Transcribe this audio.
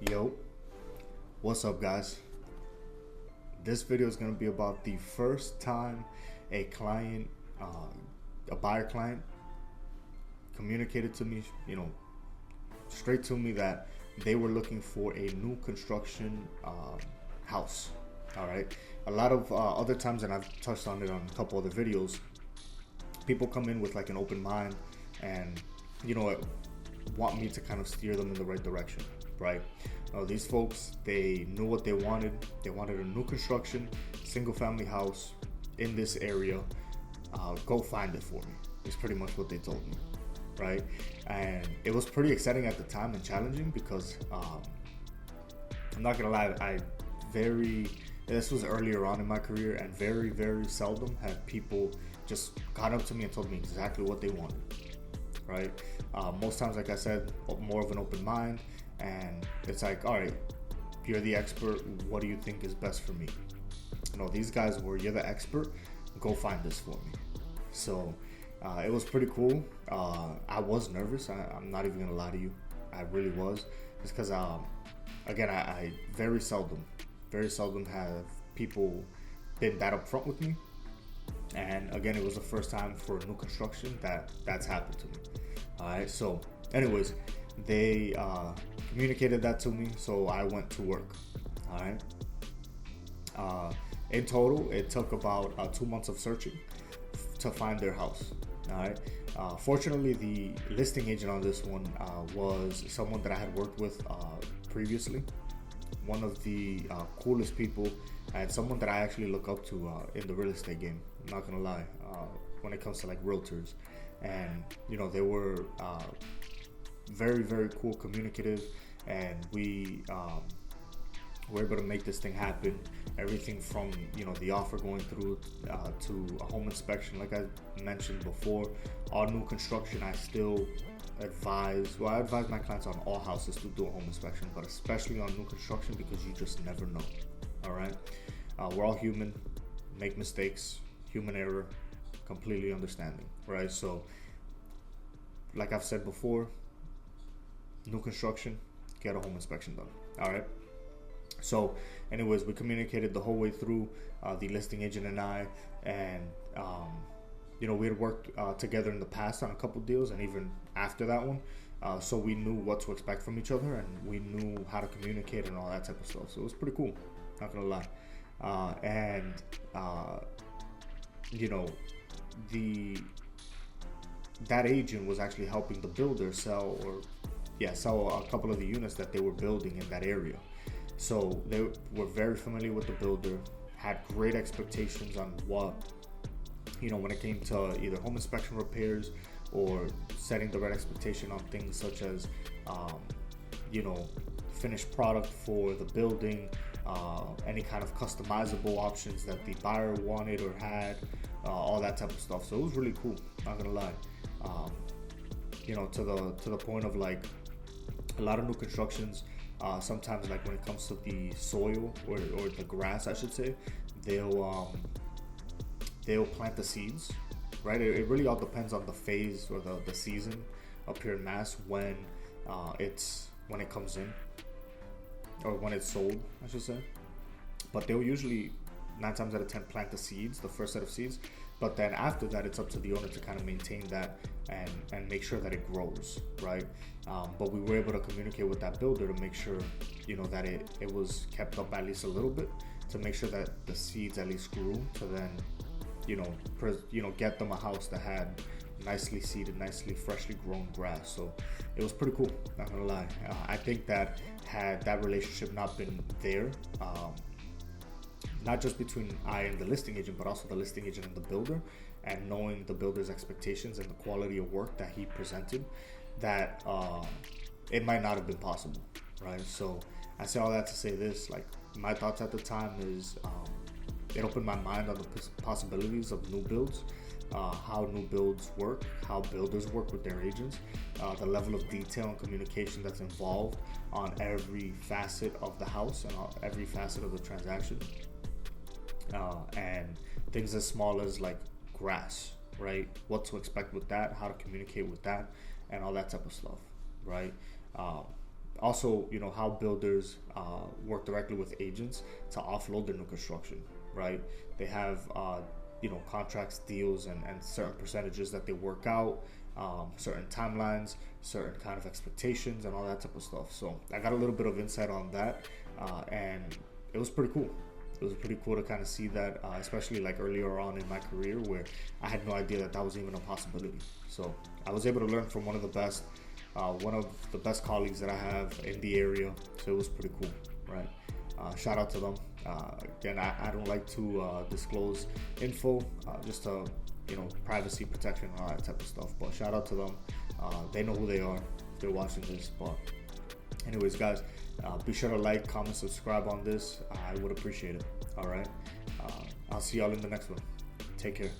Yo, what's up, guys? This video is going to be about the first time a client, a buyer client, communicated to me, straight to me that they were looking for a new construction house. All right. A lot of other times, and I've touched on it on a couple other videos, people come in with like an open mind and, want me to kind of steer them in the right direction, right? These folks, they knew what they wanted. They wanted a new construction, single family house in this area. Go find it for me. Is pretty much what they told me, right? And it was pretty exciting at the time and challenging because I'm not gonna lie, this was earlier on in my career, and very, very seldom have people just got up to me and told me exactly what they wanted, right? Most times, like I said, more of an open mind, and it's like, all right, you're the expert. What do you think is best for me? These guys were, you're the expert. Go find this for me. So it was pretty cool. I was nervous. I'm not even gonna lie to you. I really was. It's because, again, I very seldom have people been that upfront with me. And again, it was the first time for new construction that's happened to me. All right. So, anyways, they communicated that to me, so I went to work. All right. In total, it took about 2 months of searching to find their house. All right. Fortunately, the listing agent on this one was someone that I had worked with previously. One of the coolest people, and someone that I actually look up to in the real estate game. I'm not gonna lie. When it comes to like realtors, and they were very, very cool, communicative, and we were able to make this thing happen. Everything from the offer going through to a home inspection. Like I mentioned before, all new construction, I still advise my clients on all houses to do a home inspection, but especially on new construction, because you just never know. All right, we're all human, make mistakes, human error, completely understanding, right? So like I've said before, new construction, get a home inspection done. All right. So anyways, we communicated the whole way through, the listing agent and I, and we had worked together in the past on a couple deals, and even after that one, so we knew what to expect from each other, and we knew how to communicate and all that type of stuff. So it was pretty cool, not gonna lie. That agent was actually helping the builder sell a couple of the units that they were building in that area. So they were very familiar with the builder, had great expectations on what, when it came to either home inspection repairs or setting the right expectation on things such as, finished product for the building, any kind of customizable options that the buyer wanted or had, all that type of stuff. So it was really cool, not gonna lie. To the point of like a lot of new constructions, sometimes like when it comes to the soil or the grass, I should say, they'll plant the seeds, right? It really all depends on the phase or the season up here in Mass when it comes in, or when it's sold, I should say. But they'll usually 9 times out of 10 plant the seeds, the first set of seeds. But then after that, it's up to the owner to kind of maintain that and make sure that it grows, right? But we were able to communicate with that builder to make sure, that it was kept up at least a little bit, to make sure that the seeds at least grew, to then, get them a house that had nicely seeded, nicely freshly grown grass. So it was pretty cool, not gonna lie. I think that had that relationship not been there, not just between I and the listing agent, but also the listing agent and the builder, and knowing the builder's expectations and the quality of work that he presented, that it might not have been possible, right? So I say all that to say this, like, my thoughts at the time is, it opened my mind on the possibilities of new builds, how new builds work, how builders work with their agents, the level of detail and communication that's involved on every facet of the house and every facet of the transaction. And things as small as like grass, right? What to expect with that, how to communicate with that, and all that type of stuff, right? Also, how builders work directly with agents to offload their new construction, right? They have contracts, deals, and certain percentages that they work out, certain timelines, certain kind of expectations, and all that type of stuff. So I got a little bit of insight on that, and it was pretty cool. It was pretty cool to kind of see that, especially like earlier on in my career, where I had no idea that was even a possibility. So I was able to learn from one of the best colleagues that I have in the area. So it was pretty cool, right? Shout out to them. Again, I don't like to disclose info, just to privacy protection and all that type of stuff. But shout out to them. They know who they are if they're watching this. But anyways, guys, be sure to like, comment, subscribe on this. I would appreciate it. All right. I'll see y'all in the next one. Take care.